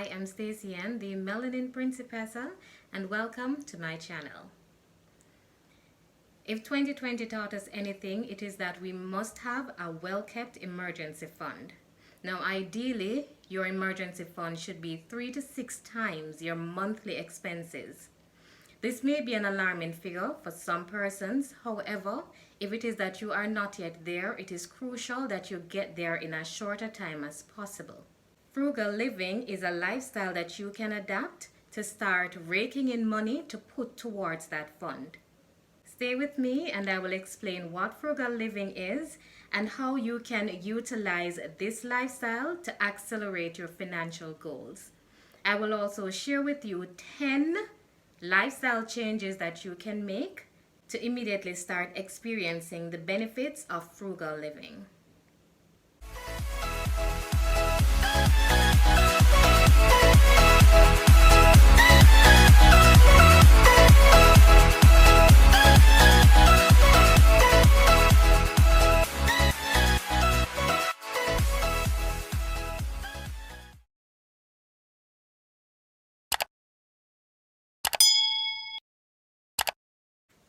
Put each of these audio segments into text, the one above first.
I am Stacey Ann, the Melanin Principessa, and welcome to my channel. If 2020 taught us anything, it is that we must have a well-kept emergency fund. Now, ideally, your emergency fund should be 3 to 6 times your monthly expenses. This may be an alarming figure for some persons. However, if it is that you are not yet there, it is crucial that you get there in as short a time as possible. Frugal living is a lifestyle that you can adapt to start raking in money to put towards that fund. Stay with me and I will explain what frugal living is and how you can utilize this lifestyle to accelerate your financial goals. I will also share with you 10 lifestyle changes that you can make to immediately start experiencing the benefits of frugal living.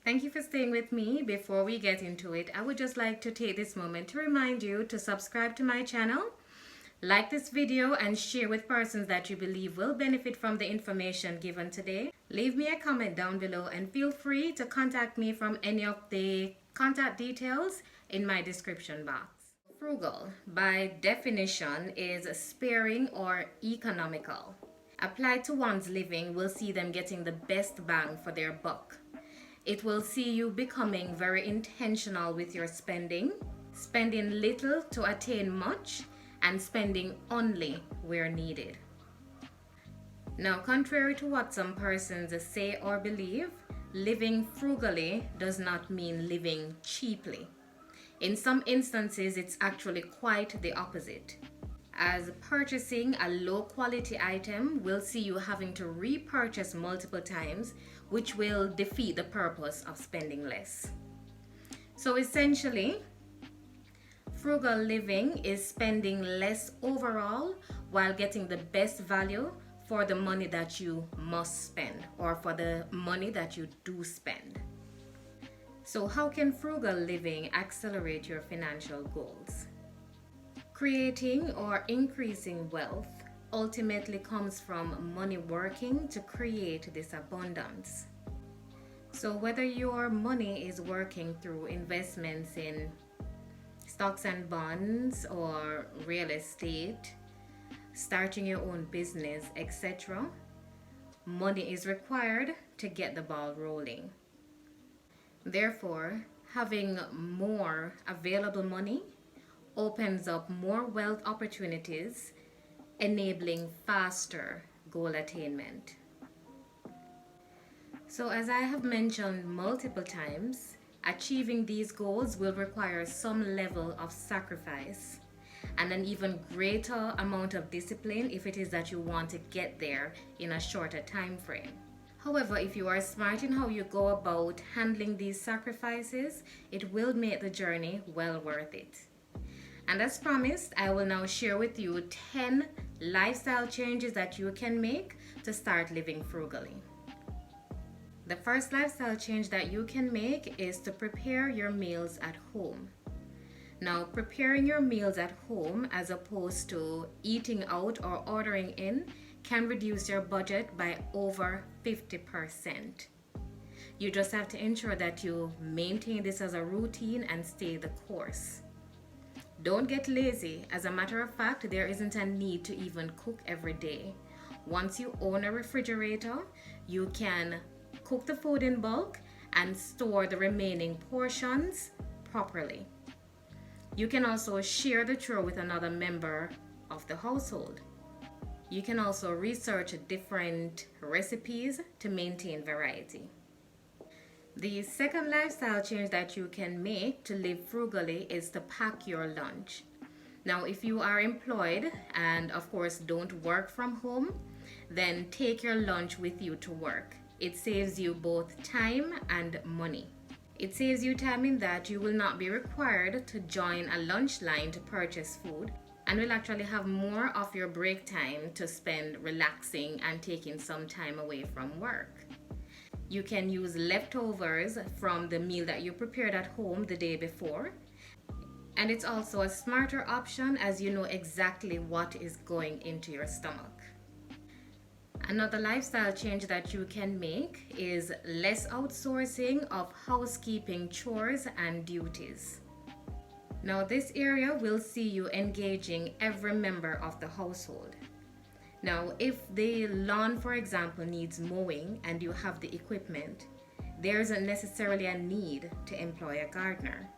Thank you for staying with me. Before we get into it, I would just like to take this moment to remind you to subscribe to my channel, like this video, and share with persons that you believe will benefit from the information given today. Leave me a comment down below and feel free to contact me from any of the contact details in my description box. Frugal, by definition, is sparing or economical. Applied to one's living will see them getting the best bang for their buck. It will see you becoming very intentional with your spending, spending little to attain much, and spending only where needed. Now, contrary to what some persons say or believe, living frugally does not mean living cheaply. In some instances, it's actually quite the opposite, as purchasing a low quality item will see you having to repurchase multiple times, which will defeat the purpose of spending less. So essentially, frugal living is spending less overall while getting the best value for the money that you must spend or for the money that you do spend. So how can frugal living accelerate your financial goals? Creating or increasing wealth ultimately comes from money working to create this abundance. So whether your money is working through investments in stocks and bonds or real estate, starting your own business, etc., money is required to get the ball rolling. Therefore, having more available money opens up more wealth opportunities, enabling faster goal attainment. So as I have mentioned multiple times, achieving these goals will require some level of sacrifice and an even greater amount of discipline if it is that you want to get there in a shorter time frame. However, if you are smart in how you go about handling these sacrifices, it will make the journey well worth it. And as promised, I will now share with you 10 lifestyle changes that you can make to start living frugally. The first lifestyle change that you can make is to prepare your meals at home. Now, preparing your meals at home as opposed to eating out or ordering in can reduce your budget by over 50%. You just have to ensure that you maintain this as a routine and stay the course. Don't get lazy. As a matter of fact, there isn't a need to even cook every day. Once you own a refrigerator, you can cook the food in bulk and store the remaining portions properly. You can also share the chore with another member of the household. You can also research different recipes to maintain variety. The second lifestyle change that you can make to live frugally is to pack your lunch. Now, if you are employed and of course don't work from home, then take your lunch with you to work. It saves you both time and money. It saves you time in that you will not be required to join a lunch line to purchase food. and will actually have more of your break time to spend relaxing and taking some time away from work. You can use leftovers from the meal that you prepared at home the day before. And it's also a smarter option as you know exactly what is going into your stomach. Another lifestyle change that you can make is less outsourcing of housekeeping chores and duties. Now, this area will see you engaging every member of the household. Now, if the lawn, for example, needs mowing and you have the equipment, there isn't necessarily a need to employ a gardener.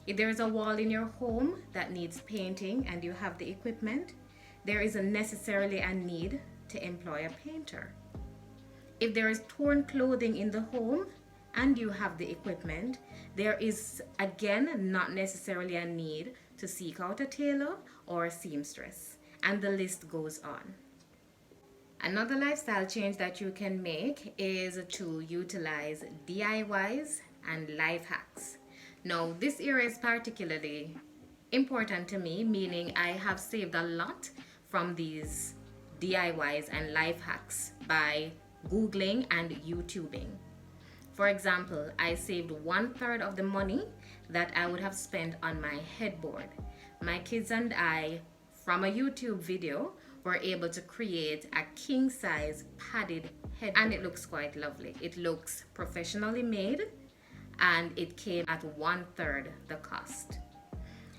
If there is a wall in your home that needs painting and you have the equipment, there isn't necessarily a need to employ a painter. If there is torn clothing in the home and you have the equipment, there is again not necessarily a need to seek out a tailor or a seamstress, and the list goes on. Another lifestyle change that you can make is to utilize DIYs and life hacks. Now, this area is particularly important to me, meaning I have saved a lot from these DIYs and life hacks by Googling and YouTubing. For example, I saved 1/3 of the money that I would have spent on my headboard. My kids and I, from a YouTube video, were able to create a king-size padded headboard, and it looks quite lovely. It looks professionally made, and it came at 1/3 the cost.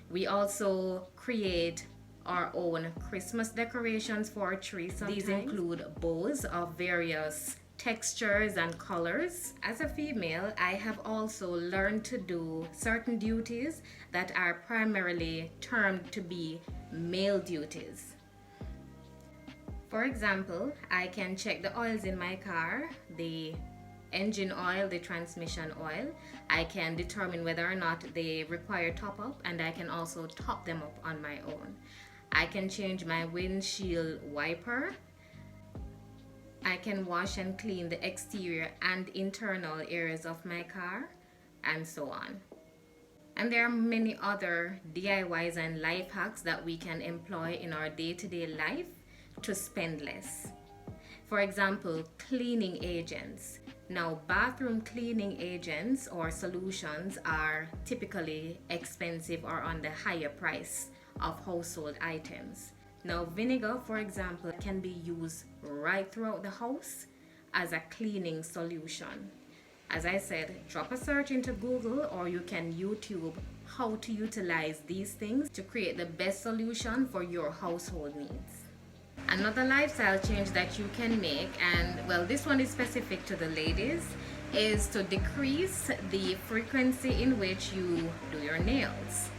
We also create our own Christmas decorations for our tree sometimes. These include bows of various textures and colors. As a female, I have also learned to do certain duties that are primarily termed to be male duties. For example, I can check the oils in my car, the engine oil, the transmission oil. I can determine whether or not they require top up, and I can also top them up on my own. I can change my windshield wiper. I can wash and clean the exterior and internal areas of my car, and so on. And there are many other DIYs and life hacks that we can employ in our day-to-day life to spend less. For example, cleaning agents. Now, bathroom cleaning agents or solutions are typically expensive or on the higher price of household items. Now, vinegar, for example, can be used right throughout the house as a cleaning solution. As I said, drop a search into Google, or you can YouTube how to utilize these things to create the best solution for your household needs. Another lifestyle change that you can make, and well, this one is specific to the ladies, is to decrease the frequency in which you do your nails.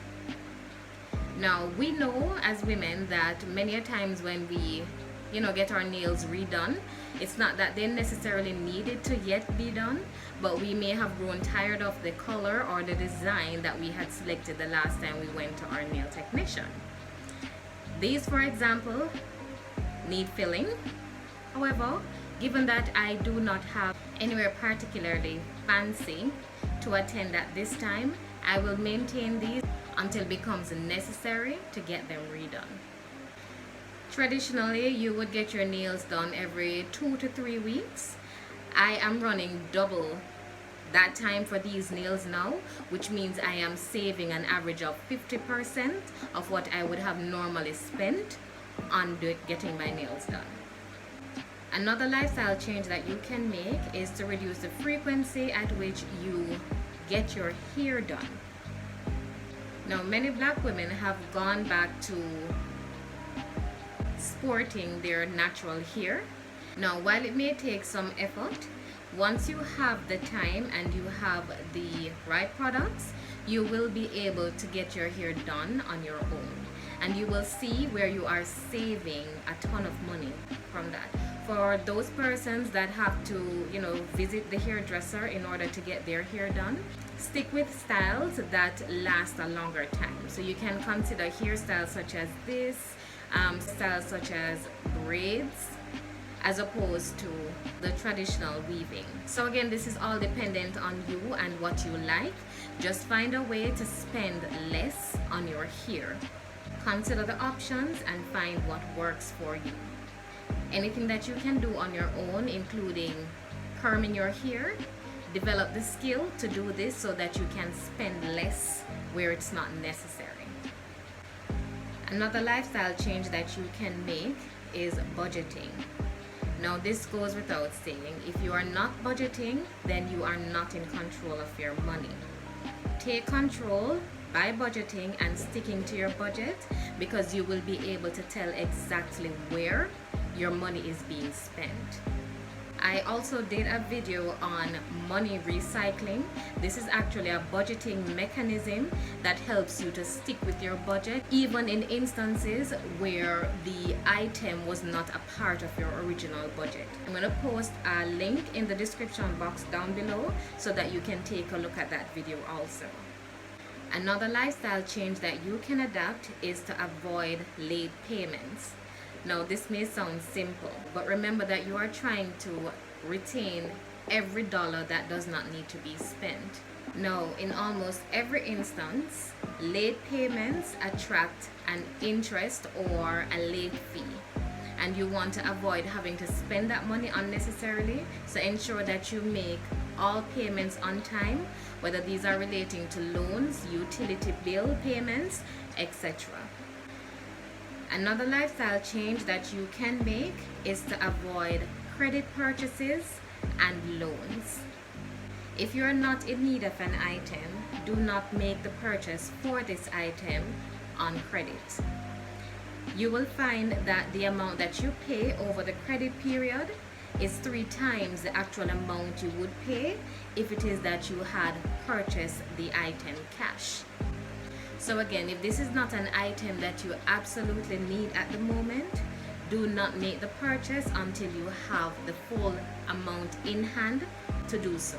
Now, we know as women that many a times when we get our nails redone, it's not that they necessarily needed to yet be done, but we may have grown tired of the color or the design that we had selected the last time we went to our nail technician. These, for example, need filling. However, given that I do not have anywhere particularly fancy to attend at this time, I will maintain these until it becomes necessary to get them redone. Traditionally, you would get your nails done every 2 to 3 weeks. I am running double that time for these nails now, which means I am saving an average of 50% of what I would have normally spent on getting my nails done. Another lifestyle change that you can make is to reduce the frequency at which you get your hair done. Now, many black women have gone back to sporting their natural hair. Now, while it may take some effort, once you have the time and you have the right products, you will be able to get your hair done on your own. And you will see where you are saving a ton of money from that. For those persons that have to, visit the hairdresser in order to get their hair done, stick with styles that last a longer time. So you can consider hairstyles such as this, styles such as braids, as opposed to the traditional weaving. So again, this is all dependent on you and what you like. Just find a way to spend less on your hair. Consider the options and find what works for you. Anything that you can do on your own, including perming your hair, develop the skill to do this so that you can spend less where it's not necessary. Another lifestyle change that you can make is budgeting. Now, this goes without saying, if you are not budgeting, then you are not in control of your money. Take control by budgeting and sticking to your budget, because you will be able to tell exactly where your money is being spent. I also did a video on money recycling. This is actually a budgeting mechanism that helps you to stick with your budget, even in instances where the item was not a part of your original budget. I'm going to post a link in the description box down below so that you can take a look at that video also. Another lifestyle change that you can adapt is to avoid late payments. Now, this may sound simple, but remember that you are trying to retain every dollar that does not need to be spent. Now, in almost every instance, late payments attract an interest or a late fee, and you want to avoid having to spend that money unnecessarily. So ensure that you make all payments on time, whether these are relating to loans, utility bill payments, etc. Another lifestyle change that you can make is to avoid credit purchases and loans. If you are not in need of an item, do not make the purchase for this item on credit. You will find that the amount that you pay over the credit period is 3 times the actual amount you would pay if it is that you had purchased the item cash. So again, if this is not an item that you absolutely need at the moment, do not make the purchase until you have the full amount in hand to do so.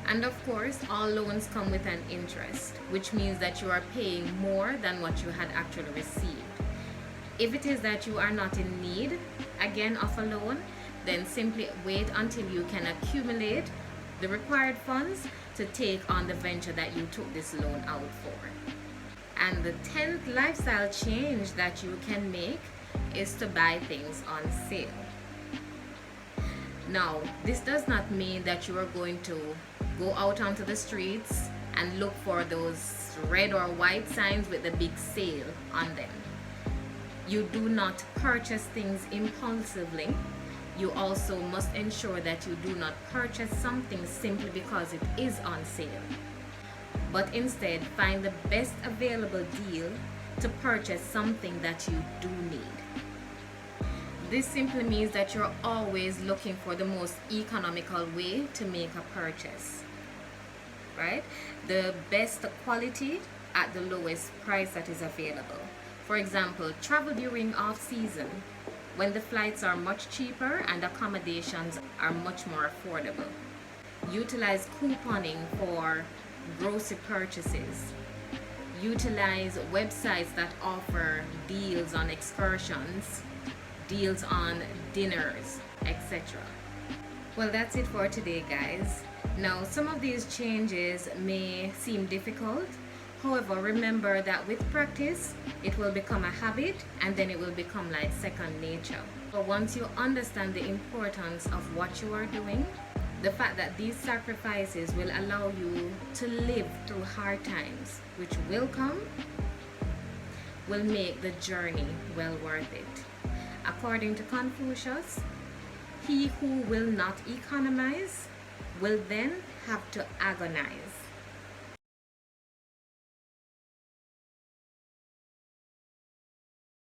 And of course, all loans come with an interest, which means that you are paying more than what you had actually received. If it is that you are not in need, again, of a loan, then simply wait until you can accumulate the required funds to take on the venture that you took this loan out for. And the 10th lifestyle change that you can make is to buy things on sale. Now, this does not mean that you are going to go out onto the streets and look for those red or white signs with the big sale on them. You do not purchase things impulsively. You also must ensure that you do not purchase something simply because it is on sale, but instead find the best available deal to purchase something that you do need. This simply means that you're always looking for the most economical way to make a purchase, right? The best quality at the lowest price that is available. For example, travel during off-season, when the flights are much cheaper and accommodations are much more affordable. Utilize couponing for grocery purchases. Utilize websites that offer deals on excursions, deals on dinners, etc. Well, that's it for today, guys. Now, some of these changes may seem difficult. However, remember that with practice, it will become a habit, and then it will become like second nature. But once you understand the importance of what you are doing, the fact that these sacrifices will allow you to live through hard times, which will come, will make the journey well worth it. According to Confucius, he who will not economize will then have to agonize.